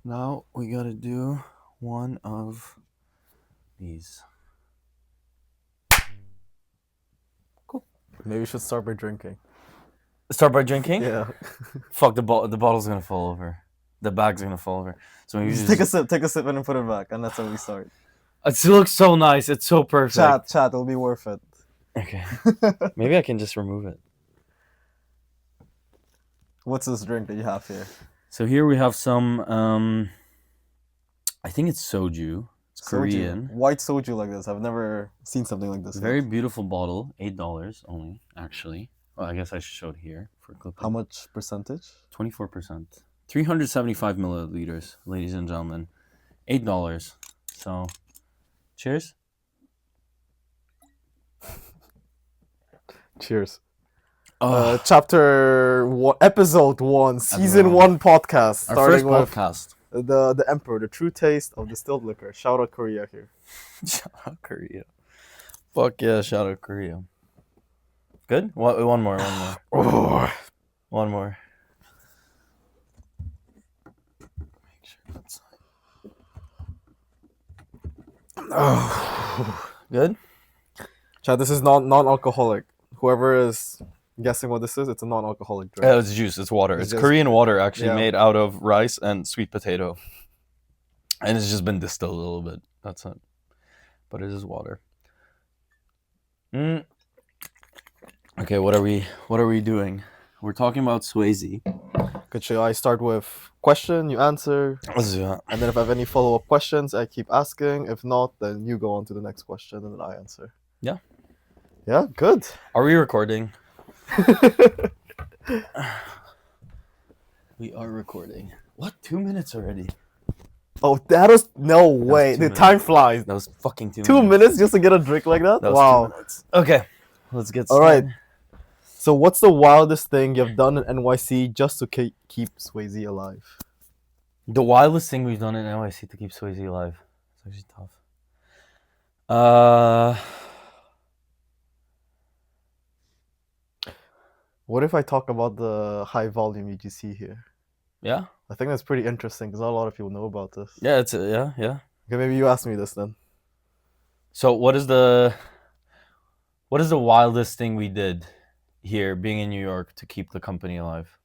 Now we gotta do one of these. Cool. Maybe we should start by drinking. Start by drinking? Yeah. Fuck, the bottle's gonna fall over. The bag's gonna fall over. So maybe Just take a sip and then put it back, and that's how we start. It looks so nice. It's so perfect. Chat, it'll be worth it. Okay. Maybe I can just remove it. What's this drink that you have here? So here we have some, I think it's soju. It's Korean. White soju like this. I've never seen something like this. Very beautiful bottle. $8 only, actually. Well, I guess I should show it here for clipping. How much percentage? 24%. 375 milliliters, ladies and gentlemen. $8. So, cheers. Cheers. Chapter 1, episode 1, season 1 podcast. Our starting first with podcast. The Emperor, the true taste of distilled liquor. Shout out Korea here. Shout out Korea. Fuck yeah, shout out Korea. Good? One more. One more. Make sure that's... Good? Chad, this is non-alcoholic. Whoever is guessing what this is, it's a non-alcoholic drink. Yeah, it's juice. It's water. It's Korean water, actually, made out of rice and sweet potato. And it's just been distilled a little bit. That's it. But it is water. Okay, what are we doing? We're talking about Swayze. Good. Should I start with question, you answer? Let's do that. And then if I have any follow-up questions, I keep asking. If not, then you go on to the next question and then I answer. Yeah. Yeah, good. Are we recording? We are recording. What? 2 minutes already? Oh, that was no way. The time flies. That was fucking 2 minutes. 2 minutes just to get a drink like that? That was wow. 2 minutes. Okay, let's get started. All right. So what's the wildest thing you've done in NYC just to keep Swayze alive? The wildest thing we've done in NYC to keep Swayze alive. It's actually tough. What if I talk about the high volume UGC here? Yeah. I think that's pretty interesting because not a lot of people know about this. Yeah, yeah. Okay, maybe you ask me this then. So what is the wildest thing we did here, being in New York, to keep the company alive?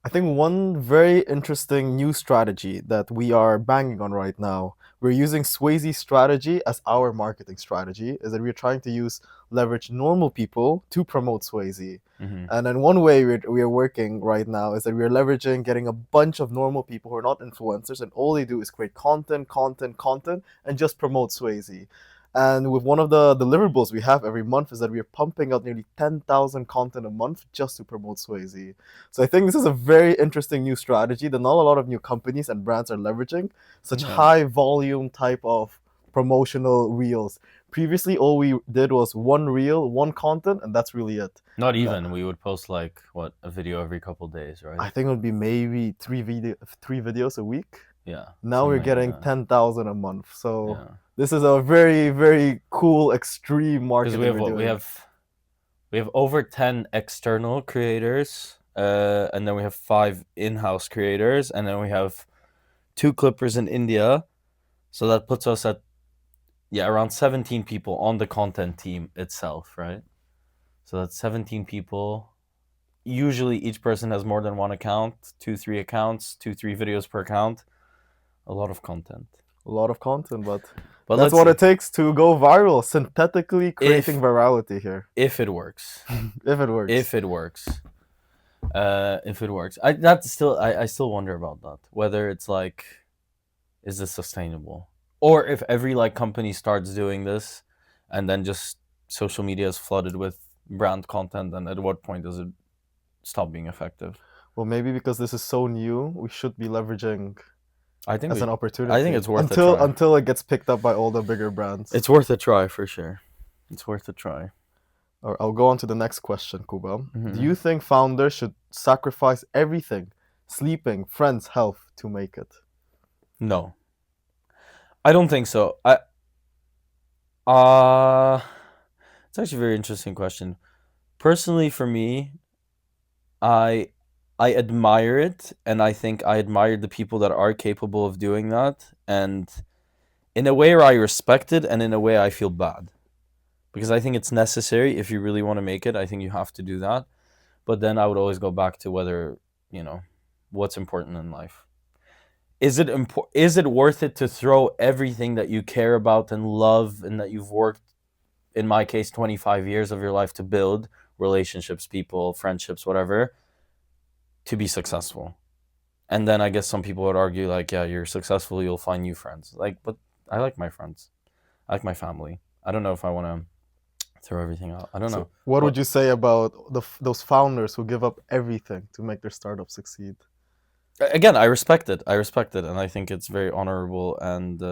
I think one very interesting new strategy that we are banging on right now, we're using Swayze strategy as our marketing strategy, is that we're trying to leverage normal people to promote Swayze. Mm-hmm. And then one way we are working right now is that we're leveraging getting a bunch of normal people who are not influencers, and all they do is create content, and just promote Swayze. And with one of the deliverables we have every month is that we are pumping out nearly 10,000 content a month just to promote Swayze. So I think this is a very interesting new strategy that not a lot of new companies and brands are leveraging. Such high volume type of promotional reels. Previously, all we did was one reel, one content, and that's really it. Not even. We would post a video every couple days, right? I think it would be maybe three videos a week. Yeah. Now we're getting 10,000 a month. So this is a very, very cool, extreme marketing. Because we have over 10 external creators, and then we have 5 in-house creators, and then we have 2 clippers in India. So that puts us at around 17 people on the content team itself, right? So that's 17 people. Usually each person has more than one account, 2-3 accounts, 2-3 videos per account. A lot of content. But that's what it takes to go viral, synthetically creating virality here. If it works. If it works. If it works. I still wonder about that. Whether it's is this sustainable? Or if every company starts doing this and then just social media is flooded with brand content, and at what point does it stop being effective? Well, maybe because this is so new, we should be leveraging as an opportunity. I think it's worth a try. Until it gets picked up by all the bigger brands. It's worth a try for sure. It's worth a try. I'll go on to the next question, Kuba. Mm-hmm. Do you think founders should sacrifice everything, sleeping, friends, health, to make it? No. I don't think so. It's actually a very interesting question. Personally, for me, I I admire it, and I think I admire the people that are capable of doing that. And in a way, I respect it, and in a way, I feel bad because I think it's necessary if you really want to make it. I think you have to do that. But then I would always go back to whether you know what's important in life. Is it worth it to throw everything that you care about and love and that you've worked, in my case, 25 years of your life to build relationships, people, friendships, whatever, to be successful? And then I guess some people would argue, like, yeah, you're successful, you'll find new friends. Like, but I like my friends. I like my family. I don't know if I want to throw everything out. I don't So, know. what would What? you say about those founders who give up everything to make their startup succeed? Again, I respect it. I respect it, and I think it's very honorable. And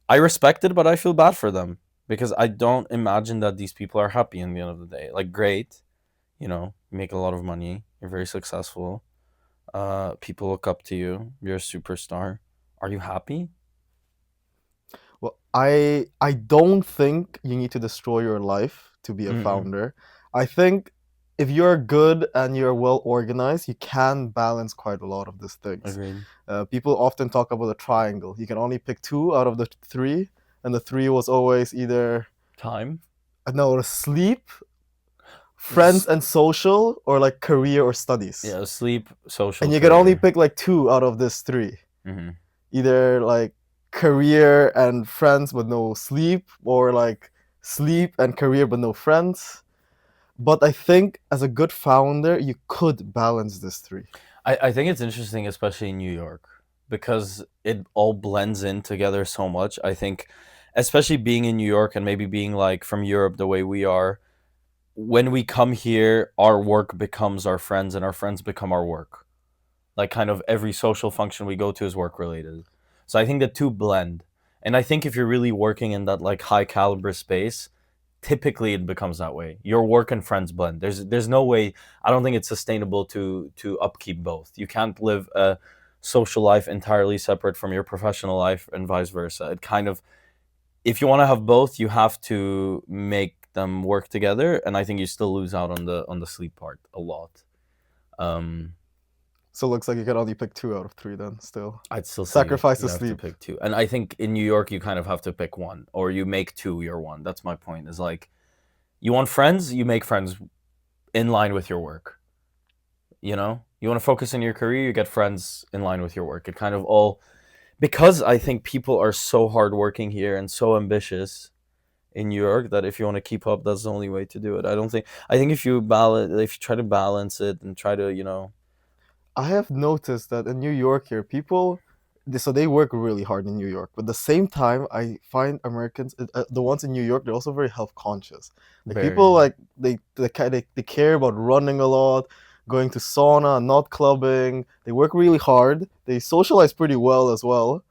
I respect it, but I feel bad for them because I don't imagine that these people are happy in the end of the day. Like, great, you make a lot of money, you're very successful, people look up to you, you're a superstar. Are you happy? Well, I don't think you need to destroy your life to be a Mm-mm. founder. I think if you're good and you're well organized, you can balance quite a lot of these things. Agreed. People often talk about a triangle. You can only pick two out of the three, and the three was always either Time. no sleep, friends S- and social, or like career or studies. yeah, sleep, social, And you can only career. pick like two out of these three. Hmm. Either like career and friends but no sleep, or like sleep and career but no friends. But I think as a good founder, you could balance these three. I think it's interesting, especially in New York, because it all blends in together so much. I think, especially being in New York and maybe being like from Europe the way we are, when we come here, our work becomes our friends and our friends become our work. Like, kind of every social function we go to is work related. So I think the two blend. And I think if you're really working in that like high caliber space, typically it becomes that way. Your work and friends blend. There's no way. I don't think it's sustainable to upkeep both. You can't live a social life entirely separate from your professional life and vice versa. It kind of, if you want to have both, you have to make them work together, and I think you still lose out on the sleep part a lot. um So it looks like you can only pick two out of three then still. I'd still say Sacrifice you the have to sleep. pick two. And I think in New York you kind of have to pick one, or you make two your one. That's my point. Is like, you want friends, you make friends in line with your work. You want to focus on your career, you get friends in line with your work. It kind of all, because I think people are so hardworking here and so ambitious in New York, that if you want to keep up, that's the only way to do it. I think if you try to balance it and try to, I have noticed that in New York here, people, so they work really hard in New York. But at the same time, I find Americans, the ones in New York, they're also very health conscious. Like people, very. like they care about running a lot, going to sauna, not clubbing. They work really hard. They socialize pretty well as well.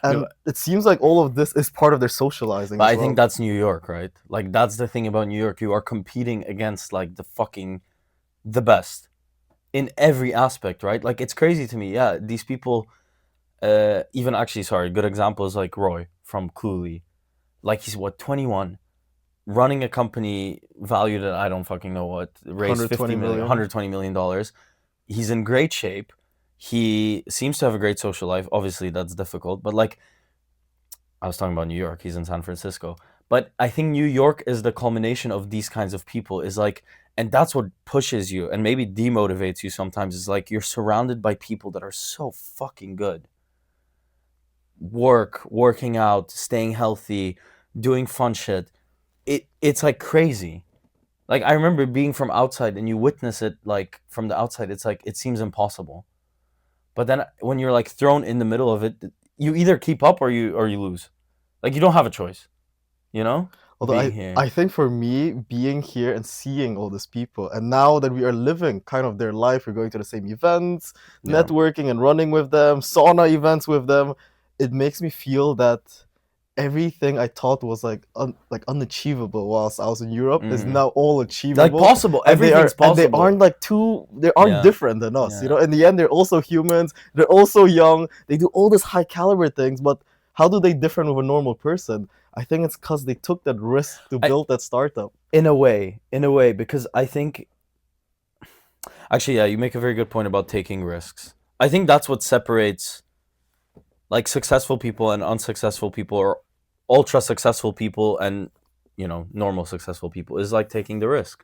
And it seems like all of this is part of their socializing But as I think well. that's New York, right? Like, that's the thing about New York. You are competing against like the best in every aspect, right? Like, it's crazy to me. Yeah, these people, even actually, sorry, good example is like Roy from Cluely. Like, he's what, 21, running a company valued at, I don't fucking know what, raised 120 50 million, million. $120 million. He's in great shape. He seems to have a great social life. Obviously, that's difficult, but like, I was talking about New York. He's in San Francisco. But I think New York is the culmination of these kinds of people. Is like, and that's what pushes you and maybe demotivates you sometimes. Is like, you're surrounded by people that are so fucking good. Working out, staying healthy, doing fun shit. It's like crazy. Like, I remember being from outside and you witness it like from the outside. It's like, it seems impossible. But then when you're like thrown in the middle of it, you either keep up or you lose. Like, you don't have a choice. You know, Although being I here. think for me, being here and seeing all these people, and now that we are living kind of their life, we're going to the same events, Yeah. networking and running with them, sauna events with them, it makes me feel that everything I thought was like unachievable whilst I was in Europe is Hmm. now all Like, achievable, possible. and Everything's they aren't possible. like too they aren't Yeah. different than us. Yeah. In the end, they're also humans. They're also young. They do all these high caliber things, but how do they differ with a normal person? I think it's because they took that risk to I build that startup. In a way, because I think Actually, yeah, you make a very good point about taking risks. I think that's what separates like successful people and unsuccessful people, or ultra successful people and normal successful people, is like taking the risk.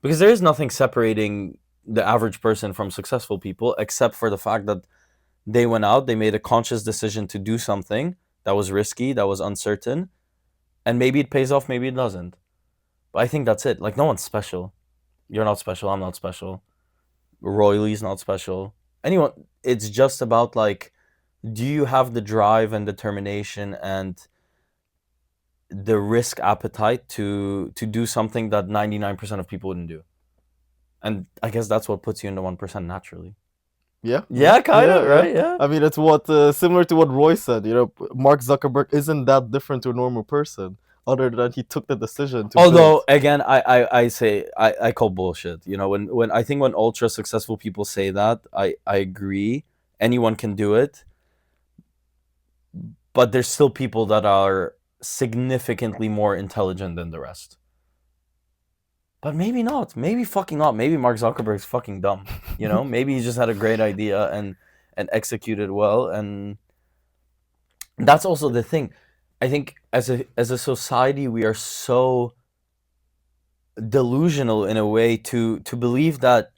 Because there is nothing separating the average person from successful people except for the fact that they went out, they made a conscious decision to do something that was risky, that was uncertain, and maybe it pays off, maybe it doesn't. But I think that's it. Like, no one's special. You're not special, I'm not special. Royal's not special. Anyone, it's just about like, do you have the drive and determination and the risk appetite to do something that 99% of people wouldn't do? And I guess that's what puts you in the 1% naturally. Yeah, Yeah, kind yeah, of, yeah. right? Yeah. I mean, it's what similar to what Roy said. Mark Zuckerberg isn't that different to a normal person, other than he took the decision to build. Although, again, I say I call bullshit. When I think when ultra successful people say that, I agree. Anyone can do it, but there's still people that are significantly more intelligent than the rest. But maybe not. Maybe fucking not. Maybe Mark Zuckerberg's fucking dumb. Maybe he just had a great idea and executed well. And that's also the thing. I think as a society, we are so delusional in a way to believe that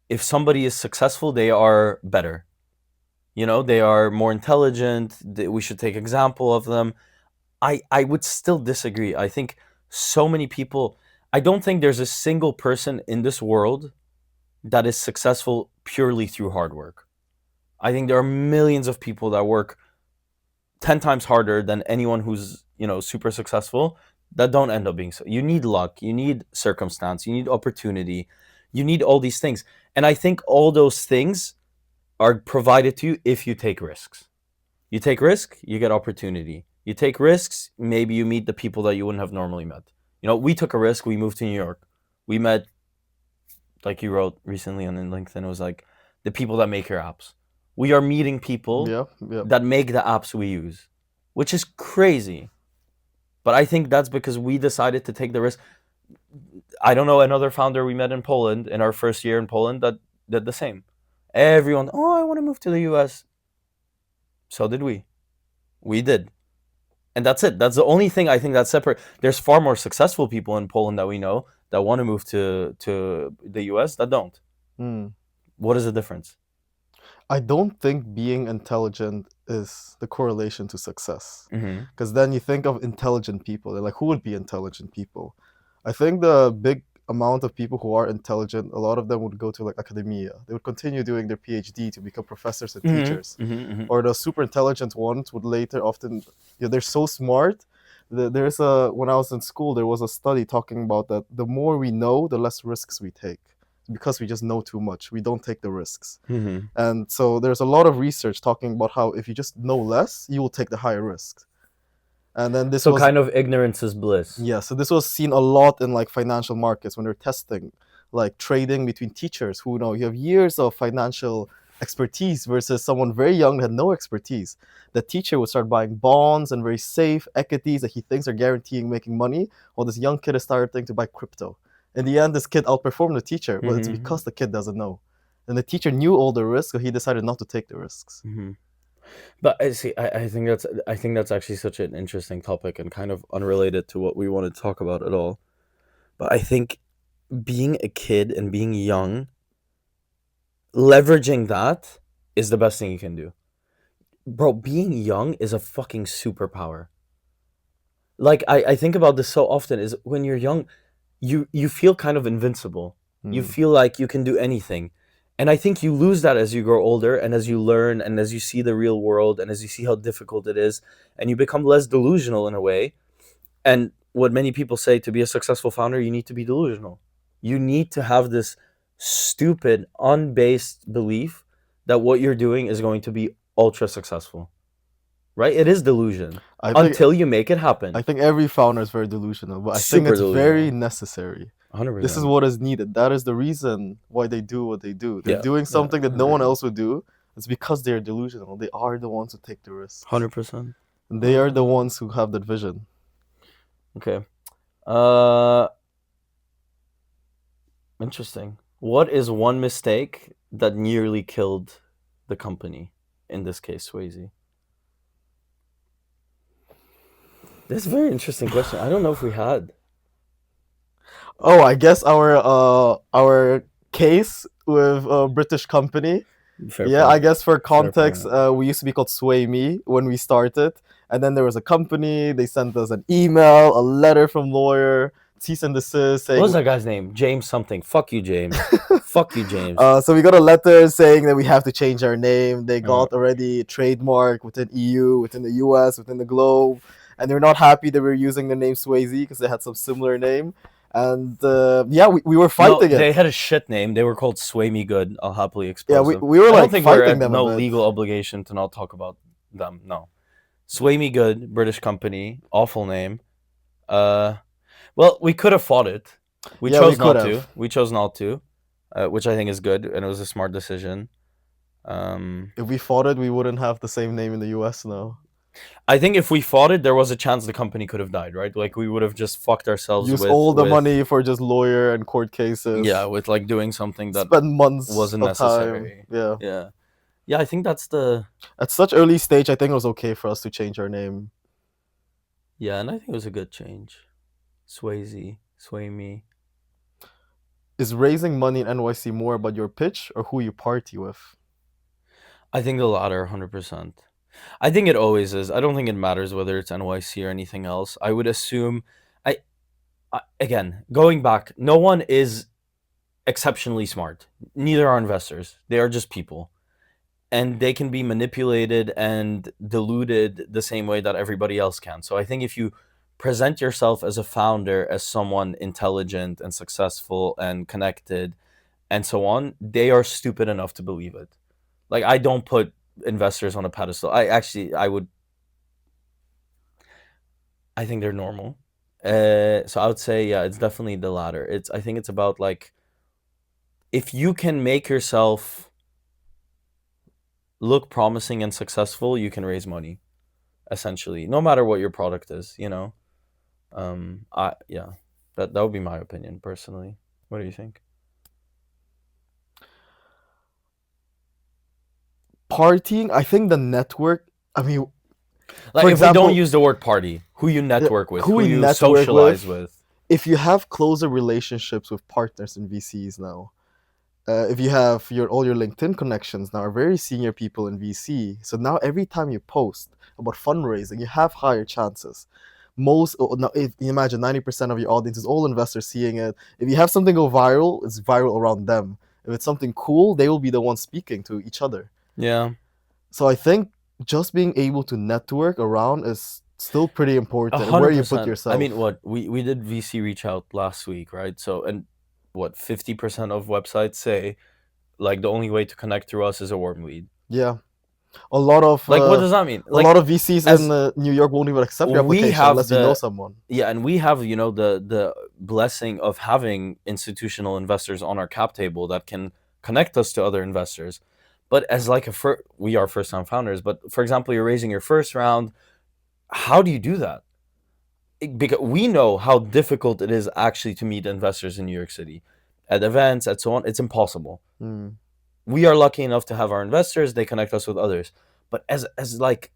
if somebody is successful, they are better. They are more intelligent. We should take example of them. I would still disagree. I think so many people. I don't think there's a single person in this world that is successful purely through hard work. I think there are millions of people that work 10 times harder than anyone who's super successful that don't end up being so. You need luck, you need circumstance, you need opportunity, you need all these things. And I think all those things are provided to you if you take risks. You take risk, you get opportunity. You take risks, maybe you meet the people that you wouldn't have normally met. We took a risk, we moved to New York. We met, like you wrote recently on LinkedIn, it was like the people that make your apps. We are meeting people Yeah, yeah. that make the apps we use, which is crazy. But I think that's because we decided to take the risk. I don't know another founder we met in Poland in our first year in Poland that did the same. Everyone, oh, I want to move to the US. So did we. We did. And that's it. That's the only thing I think that's separate. There's far more successful people in Poland that we know that want to move to the US that don't. Mm. What is the difference? I don't think being intelligent is the correlation to success. Mm-hmm. Because then you think of intelligent people. They're like, who would be intelligent people? I think the big amount of people who are intelligent, a lot of them would go to like academia. They would continue doing their PhD to become professors and teachers. Mm-hmm. Or the super intelligent ones would later often, they're so smart. When I was in school, there was a study talking about that the more we know, the less risks we take. Because we just know too much, we don't take the risks. Mm-hmm. And so there's a lot of research talking about how if you just know less, you will take the higher risks. And then this So was kind of ignorance is bliss. yeah, so this was seen a lot in like financial markets when they're testing like trading between teachers who you have years of financial expertise versus someone very young that had no expertise. The teacher would start buying bonds and very safe equities that he thinks are guaranteeing making money, while this young kid is starting to buy crypto. In the end, this kid outperformed the teacher, but it's because the kid doesn't know. And the teacher knew all the risks, so he decided not to take the risks. Mm-hmm. But I think that's actually such an interesting topic and kind of unrelated to what we want to talk about at all. But I think being a kid and being young, leveraging that is the best thing you can do. Bro, being young is a fucking superpower. Like I think about this so often is when you're young, you feel kind of invincible. You feel like you can do anything. And I think you lose that as you grow older and as you learn and as you see the real world and as you see how difficult it is and you become less delusional in a way. And what many people say, to be a successful founder, you need to be delusional. You need to have this stupid, unbased belief that what you're doing is going to be ultra successful. Right? It is delusion until you make it happen. I think every founder is very delusional, but I think Super it's very delusional. necessary. 100%. This is what is needed. That is the reason why they do what they do. They're doing something that no one else would do. It's because they're delusional. They are the ones who take the risks. 100%. And they are the ones who have that vision. Okay. Interesting. What is one mistake that nearly killed the company? In this case, Swayze. This is a very interesting question. I don't know if we had. Oh, I guess our case with a British company. Fair Yeah, I point. guess for Fair context, point. we used to be called Sway Me when we started, and then there was a company. They sent us an email, a letter from lawyer, cease and desist, What was saying. that guy's name? James something. Fuck you, James. Fuck you, James. So we got a letter saying that we have to change our name. They Uh, got already trademark within EU, within the US, within the globe, and they're not happy that we're using the name Swayze because they had some similar name. And yeah, we were no, fighting they it. had a shit name. They were called Sway Me Good. I'll happily Yeah, expose them. we were I don't like think we're fighting at them a no bit. legal obligation to not talk about them. No. Sway Me Good, British company, awful name. Uh, well, we could have fought it. We Yeah, we chose could not to. have. We chose not to, which I think is good, and it was a smart decision. If we fought it, we wouldn't have the same name in the US now. I think if we fought it, there was a chance the company could have died, right? Like we would have just fucked ourselves Use all the with money for just lawyer and court cases. yeah, with like doing something that Spend months wasn't of time. necessary. Yeah. Yeah, yeah. I think that's the At such early stage, I think it was okay for us to change our name. yeah, and I think it was a good change. Swayze, Sway Me. Is raising money in NYC more about your pitch or who you party with? I think the latter, 100%. I think it always is. I don't think it matters whether it's NYC or anything else. I would assume. I, again going back. No one is exceptionally smart. Neither are investors. They are just people, and they can be manipulated and deluded the same way that everybody else can. So I think if you present yourself as a founder as someone intelligent and successful and connected and so on, they are stupid enough to believe it. Like I don't put investors on a pedestal. I think they're normal. So I would say yeah, it's definitely the latter. I think it's about like if you can make yourself look promising and successful, you can raise money essentially, no matter what your product is, you know. I yeah, that would be my opinion personally. What do you think? Partying, I think the network, I mean, Like for if we don't example, use the word party, who you network with, who who we you network socialize with, with. if you have closer relationships with partners in VCs now, if you have all your LinkedIn connections now are very senior people in VC, so now every time you post about fundraising, you have higher chances. Now, if you imagine 90% of your audience is all investors seeing it. If you have something go viral, it's viral around them. If it's something cool, they will be the ones speaking to each other. Yeah, So I think just being able to network around is still pretty a important, and where hundred you put percent. I mean, yourself. what we did VC reach out last week, right? So and what 50% of websites say like the only way to connect through us is a warm lead. Yeah, a lot of Like what uh, does that mean? a lot Like of VCs in as New York won't even accept your we application have unless you know the someone. yeah, and we have the blessing of having institutional investors on our cap table that can connect us to other investors. But as like we are first time founders. But for example, you're raising your first round. How do you do that? Because we know how difficult it is actually to meet investors in New York City, at events, at so on. It's impossible. Hmm. We are lucky enough to have our investors. They connect us with others. But as like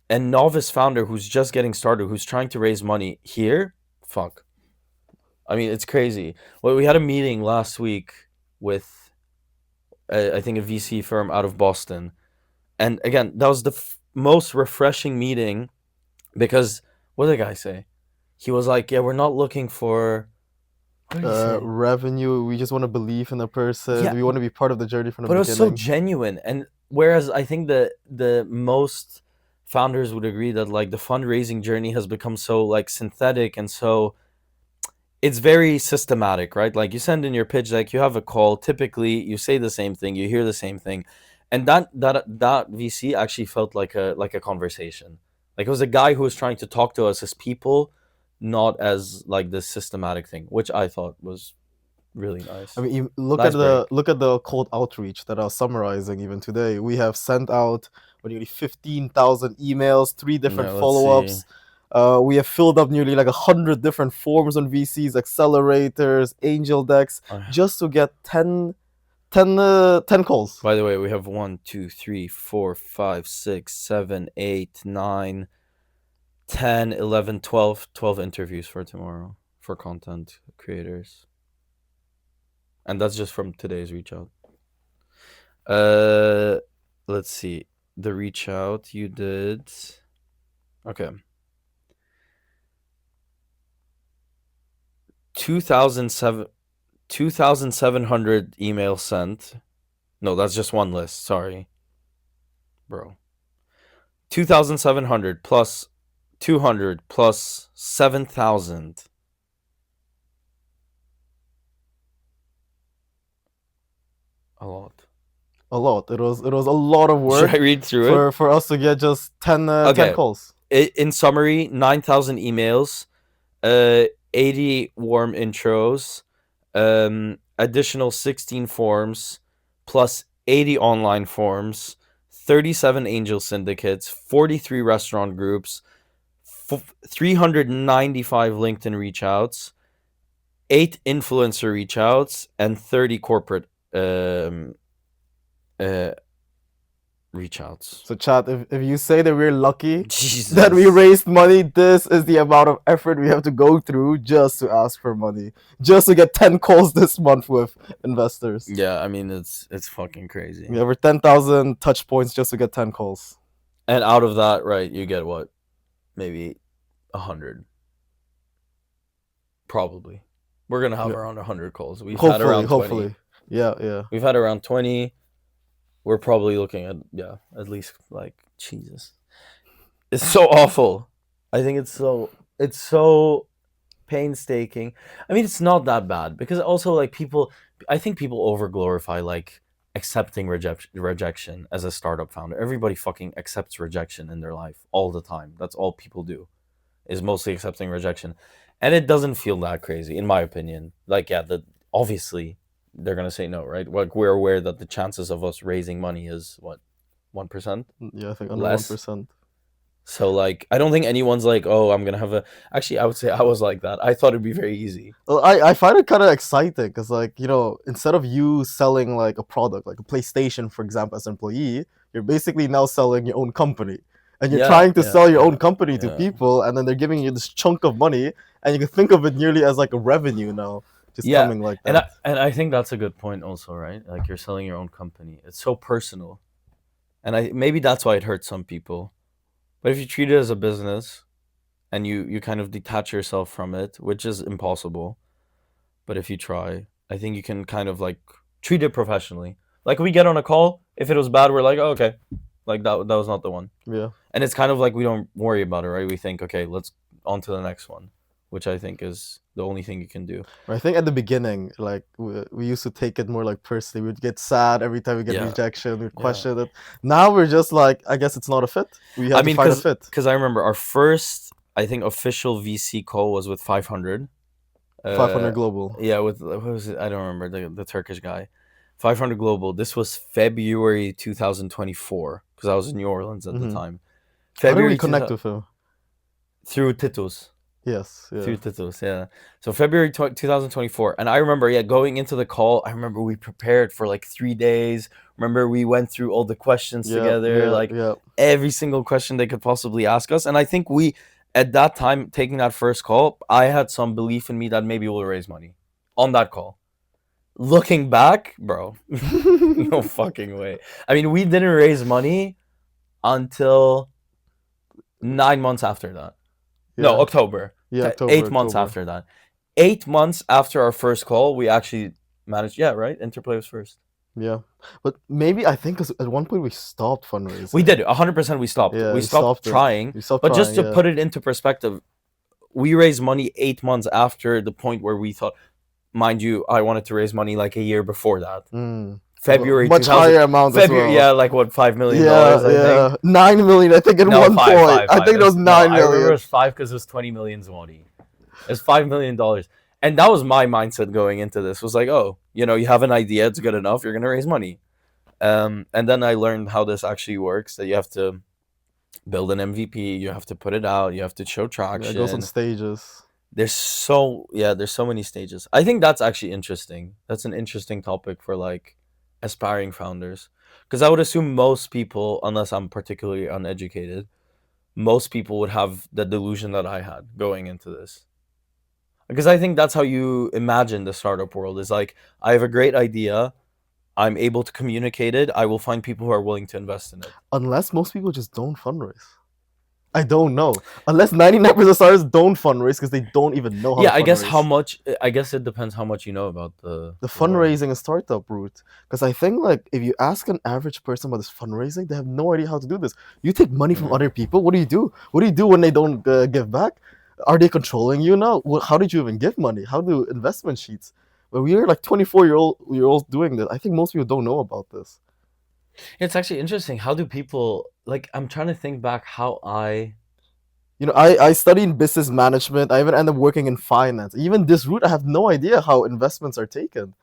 a novice founder who's just getting started, who's trying to raise money here, fuck. I mean, it's crazy. Well, we had a meeting last week with, I think, a VC firm out of Boston. And again, that was the most refreshing meeting because what did the guy say? He was like, yeah, we're not looking for. What did he say? Revenue. We just want to believe in a person. Yeah, We want to be part of the journey from the but it was so beginning. genuine. And whereas I think the most founders would agree that like the fundraising journey has become so like synthetic and so it's very systematic, right? Like you send in your pitch deck, you have a call. Typically, you say the same thing, you hear the same thing, and that VC actually felt like a conversation. Like it was a guy who was trying to talk to us as people, not as like this systematic thing, which I thought was really I nice. mean, Nice break. look at the cold outreach that I was summarizing even today. We have sent out nearly 15,000 emails, three different Yeah, let's see. follow-ups. We have filled up nearly like 100 different forms on VCs, accelerators, angel decks, Uh, just to get 10 10 calls. By the way, we have 1, 2, 3, 4, 5, 6, 7, 8, 9, 10, 11, 12 interviews for tomorrow for content creators. And that's just from today's reach out. Let's see. The reach out you did. Okay. 2,700 emails sent. No, that's just one list. Sorry. Bro. 2,700 plus 200 plus 7,000. A lot. A lot. It was a lot of Should work I read through it? for us to get just 10 Okay. calls. In summary, 9,000 emails, 80 warm intros, additional 16 forms, plus 80 online forms, 37 angel syndicates, 43 restaurant groups, 395 LinkedIn reach outs, 8 influencer reach outs, and 30 corporate reach outs. So chat, if you say that we're lucky Jesus. that we raised money, this is the amount of effort we have to go through just to ask for money, just to get 10 calls this month with investors. Yeah, I mean it's fucking crazy. Yeah, over 10,000 touch points just to get 10 calls. And out of that, right, you get what? Maybe 100. Probably. We're gonna have around 100 calls. We've had around 20. Hopefully. Yeah. We've had around 20. We're probably looking at at least like Jesus. It's so awful. I think it's so painstaking. I mean, it's not that bad because also like I think people over glorify like accepting rejection as a startup founder. Everybody fucking accepts rejection in their life all the time. That's all people do, is mostly accepting rejection, and it doesn't feel that crazy in my opinion. Like obviously they're gonna say no, right? Like we're aware that the chances of us raising money is what, 1%? Yeah, I think under Less? 1%. So like I don't think anyone's like, oh, I'm gonna have a. Actually, I would say I was like that. I thought it'd be very easy. Well, I find it kind of exciting because, like, you know, instead of you selling like a product, like a PlayStation, for example, as an employee, you're basically now selling your own company, and you're trying to sell your own company to people, and then they're giving you this chunk of money, and you can think of it nearly as like a revenue now, just coming like that. And I think that's a good point also, right? Like you're selling your own company. It's so personal, and maybe that's why it hurts some people. But if you treat it as a business, and you kind of detach yourself from it, which is impossible, but if you try, I think you can kind of like treat it professionally. Like we get on a call, if it was bad, we're like, oh, okay, like that was not the one. Yeah. And it's kind of like we don't worry about it, right? We think, okay, let's on to the next one, which I think is the only thing you can do. I think at the beginning, like we used to take it more like personally. We'd get sad every time we get rejection. We'd question it. Now we're just like, I guess it's not a fit. We have to find a fit. Because I remember our first, I think, official VC call was with 500. 500 Global. Yeah, with what was it? I don't remember the Turkish guy. 500 Global. This was February 2024 because I was in New Orleans at the time. February. How did we connect with him? Through Titus. Yes. Yeah. Through Titus, yeah. So February 2024. And I remember, going into the call, I remember we prepared for like 3 days. Remember we went through all the questions together, every single question they could possibly ask us. And I think we, at that time, taking that first call, I had some belief in me that maybe we'll raise money on that call. Looking back, bro, no fucking way. I mean, we didn't raise money until 9 months after that. No, October. Yeah, October. 8 months after that. 8 months after our first call, we actually managed. Yeah, right. Interplay was first. Yeah, but maybe I think at one point we stopped fundraising. We did 100%. We stopped. Yeah, we stopped trying. But just to put it into perspective, we raised money 8 months after the point where we thought. Mind you, I wanted to raise money like a year before that. February, much higher amount. February, as well. Yeah, like what, $5 million? I think. 9 million. I think at one point. I think it was 9 million. I remember it was 5 because it was 20 million zloty. It's $5 million, and that was my mindset going into this. Was like, oh, you have an idea, it's good enough, you're gonna raise money. And then I learned how this actually works. That you have to build an MVP, you have to put it out, you have to show traction. It goes in stages. There's so many stages. I think that's actually interesting. That's an interesting topic for like aspiring founders? Because I would assume most people, unless I'm particularly uneducated, most people would have the delusion that I had going into this. Because I think that's how you imagine the startup world is like, I have a great idea, I'm able to communicate it, I will find people who are willing to invest in it. Unless most people just don't fundraise. I don't know. Unless 99% of startups don't fundraise because they don't even know how to Yeah, I guess how fundraise. much, I guess it depends how much you know about The the world. fundraising and startup route. Because I think like if you ask an average person about this fundraising, they have no idea how to do this. You take money from Mm. other people. What do you do? What do you do when they don't give back? Are they controlling you now? How did you even give money? How do investment sheets? But we are like 24-year-olds doing this. I think most people don't know about this. It's actually interesting. How do people, like, I'm trying to think back how I, You know, I studied business management. I even ended up working in finance. Even this route, I have no idea how investments are taken.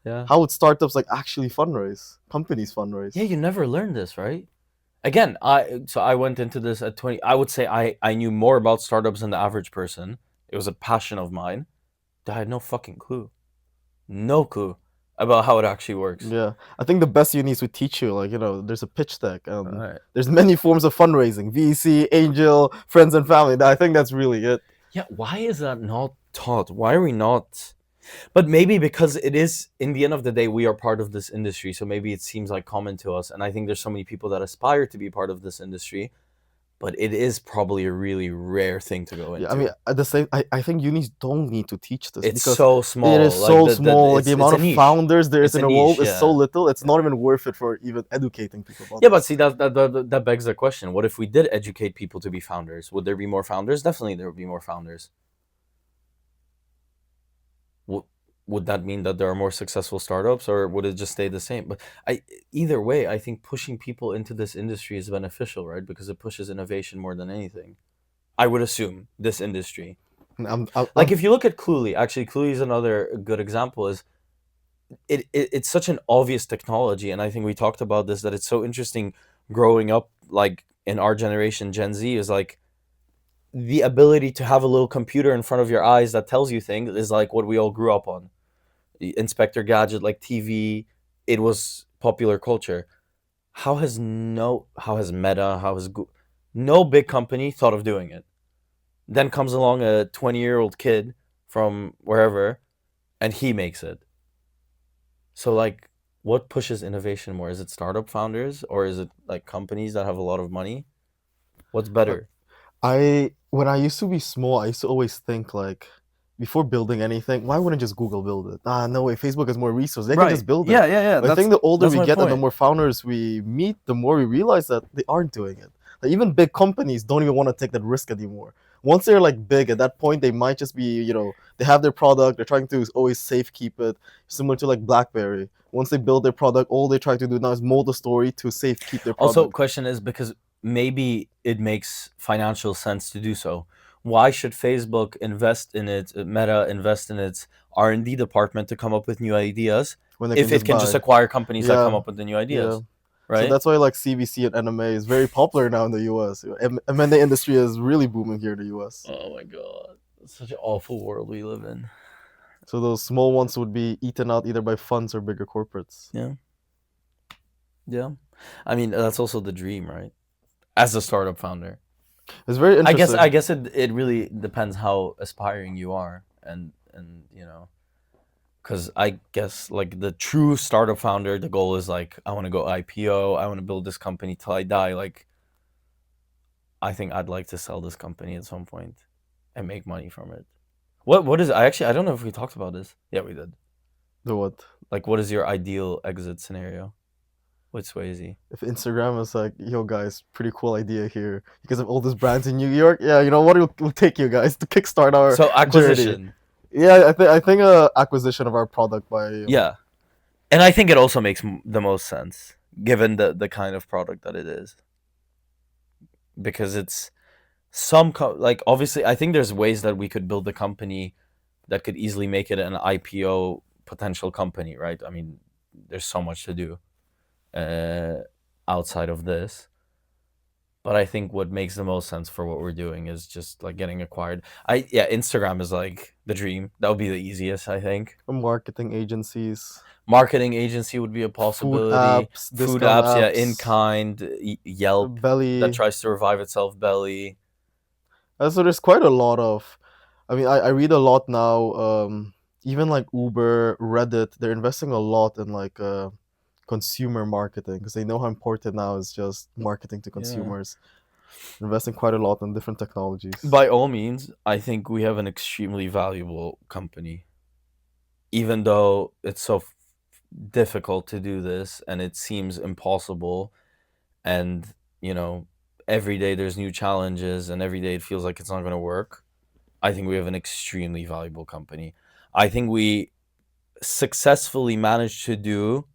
yeah. How would startups like actually fundraise? Companies Yeah, fundraise. you never learn this, right? Again, I went into this at 20. I would say I knew more about startups than the average person. It was a passion of mine. I had no fucking clue. No clue about how it actually works. Yeah, I think the best unis would teach you, like, there's a pitch deck, All and right. there's many forms of fundraising: VC, angel, friends and family. I think that's really it. Yeah, why is that not taught? Why are we not? But maybe because it is, in the end of the day, we are part of this industry. So maybe it seems like common to us. And I think there's so many people that aspire to be part of this industry, but it is probably a really rare thing to go Yeah, I mean, into. at the same, I think unis don't need to teach this It's because so it is small. Like so small. Like the it's amount a of niche. founders there is It's in a the world niche, is so yeah. little. It's Yeah. not even worth it for even educating people about Yeah, but this. see that begs the question. What if we did educate people to be founders? Would there be more founders? Definitely there would be more founders. Would would that mean that there are more successful startups or would it just stay the same? But I either way, I think pushing people into this industry is beneficial, right? Because it pushes innovation more than anything. I would assume this industry. And Like if you look at Cluely, actually Cluely is another good example is it's such an obvious technology and I think we talked about this that it's so interesting growing up like in our generation Gen Z is like the ability to have a little computer in front of your eyes that tells you things is like what we all grew up on. Inspector Gadget, like TV, it was popular culture. How has Meta, no big company thought of doing it? Then comes along a 20-year-old kid from wherever and he makes it. So like what pushes innovation more? Is it startup founders or is it like companies that have a lot of money? What's like better? I when I used to be small, I used to always think like before building anything, why wouldn't just Google build it? Ah, no way. Facebook has more resources. They can Right. just build it. Yeah, yeah, yeah. But I think the older That's we my get and the point. more founders we meet, the more we realize that they aren't doing it. Like even big companies don't even want to take that risk anymore. Once they're like big, at that point they might just be, they have their product, they're trying to always safe keep it, similar to like BlackBerry. Once they build their product, all they try to do now is mold the story to safe keep their Also, product. question is because maybe it makes financial sense to do so. Why should Facebook invest in its Meta invest in its R&D department to come up with new ideas When they can if it just can just buy. acquire companies that come Yeah, up with the new yeah. ideas, So right? that's why like CBC and NMA is very popular now in the US. M&A industry is really booming here in the US. Oh my god, it's such an awful world we live in. So those small ones would be eaten out either by funds or bigger corporates. Yeah, yeah. I mean, that's also the dream, right? As a startup founder, It's very I guess interesting. it really depends how aspiring you are, and because I guess like the true startup founder, the goal is like I want to go IPO, I want to build this company till I die. Like I think I'd like to sell this company at some point and make money from it. What is I don't know if we talked about this. Yeah, we did. The what? Like, what is your ideal exit scenario with Swayze? If Instagram is like, yo guys, pretty cool idea here because of all these brands in New York. Yeah, you know what? We'll take you guys to kickstart our So journey. acquisition, Yeah, I think acquisition of our product by yeah, and I think it also makes the most sense given the kind of product that it is because it's like obviously I think there's ways that we could build a company that could easily make it an IPO potential company, right? I mean, there's so much to do uh, outside of this, But I think what makes the most sense for what we're doing is just like getting acquired. Instagram is like the dream. That would be the easiest, I think. Marketing agencies, Marketing agency would be a food possibility. apps, Food discount apps, yeah, in apps, kind, Yelp that Belly. tries to revive itself, Belly. So there's quite a lot of. I mean, I read a lot now. Even like Uber, Reddit, they're investing a lot in like consumer marketing because they know how important now is just marketing to Yeah. consumers. Investing quite a lot in different technologies. By all means, I think we have an extremely valuable company. Even though it's so difficult to do this and it seems impossible, and you know, every day there's new challenges and every day it feels like it's not going to work, I think we have an extremely valuable company. I think we successfully managed to do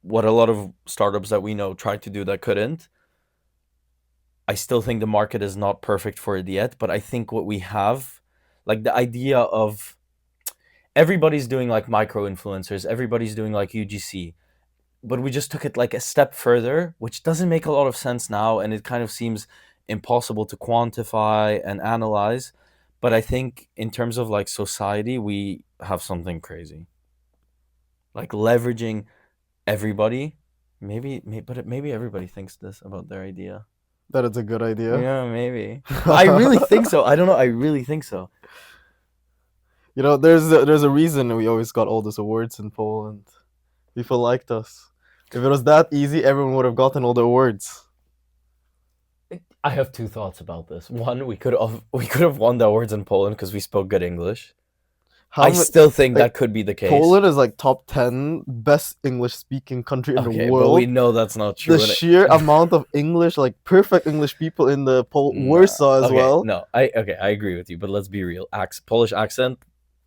what a lot of startups that we know tried to do that couldn't. I still think the market is not perfect for it yet, but I think what we have, like the idea of everybody's doing like micro influencers, everybody's doing like UGC, but we just took it like a step further, which doesn't make a lot of sense now, and it kind of seems impossible to quantify and analyze. But I think in terms of like society, we have something crazy, like leveraging everybody. Maybe everybody thinks this about their idea. That is a good idea. Yeah, maybe. I really think so. I don't know. I really think so. You know, there's a reason we always got all those awards in Poland. People liked us. If it was that easy, everyone would have gotten all the awards. I have two thoughts about this. One, we could have won the awards in Poland because we spoke good English. I still think like, that could be the case. Poland is like top 10 best English speaking country in the Okay, world. but we know that's not true. The sheer amount of English, like perfect English people in the Warsaw as well. No, I agree with you, but let's be real. Polish accent,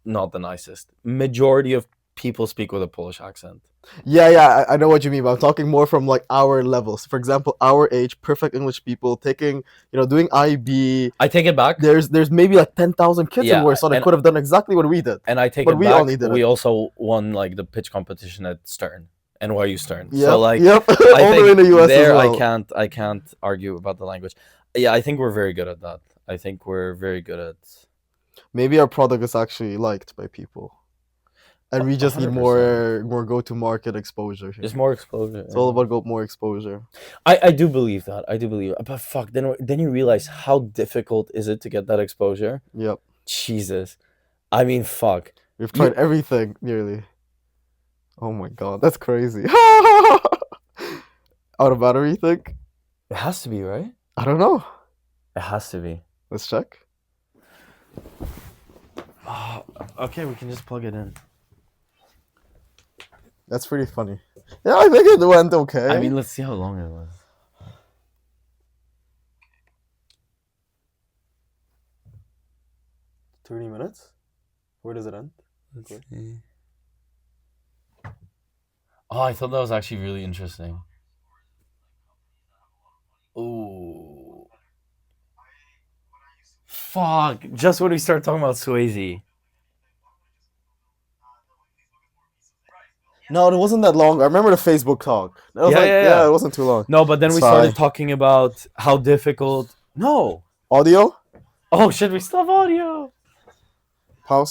not the nicest. Majority of people speak with a Polish accent. Yeah, I know what you mean, but I'm talking more from like our levels. For example, our age, perfect English people taking, doing IB. I take it back. There's maybe like 10,000 kids in Warsaw that could have done exactly what we did. And I take it back. Only did we also won like the pitch competition at Stern, NYU Stern. Yep, so like, all the way in the US there, as well. I can't argue about the language. Yeah, I think we're very good at that. I think we're very good at. Maybe our product is actually liked by people. And we just 100%. Need more go-to-market exposure. There's more exposure. It's all about more exposure. I do believe that. But fuck, then you realize how difficult is it to get that exposure? Yep. Jesus. I mean, fuck. We've tried everything, nearly. Oh my god, that's crazy. Out of battery, you think? It has to be, right? I don't know. It has to be. Let's check. Oh, okay, we can just plug it in. That's pretty funny. Yeah, I think it went okay. I mean, let's see how long it was. $30 minutes? Where does it end? Let's see. Oh, I thought that was actually really interesting. Ooh. Fuck. Just when we start talking about Swayze. No, it wasn't that long. I remember the Facebook talk. That was yeah, it wasn't too long. No, but then we started talking about how difficult. No. Audio? Oh shit, we still have audio. Pause.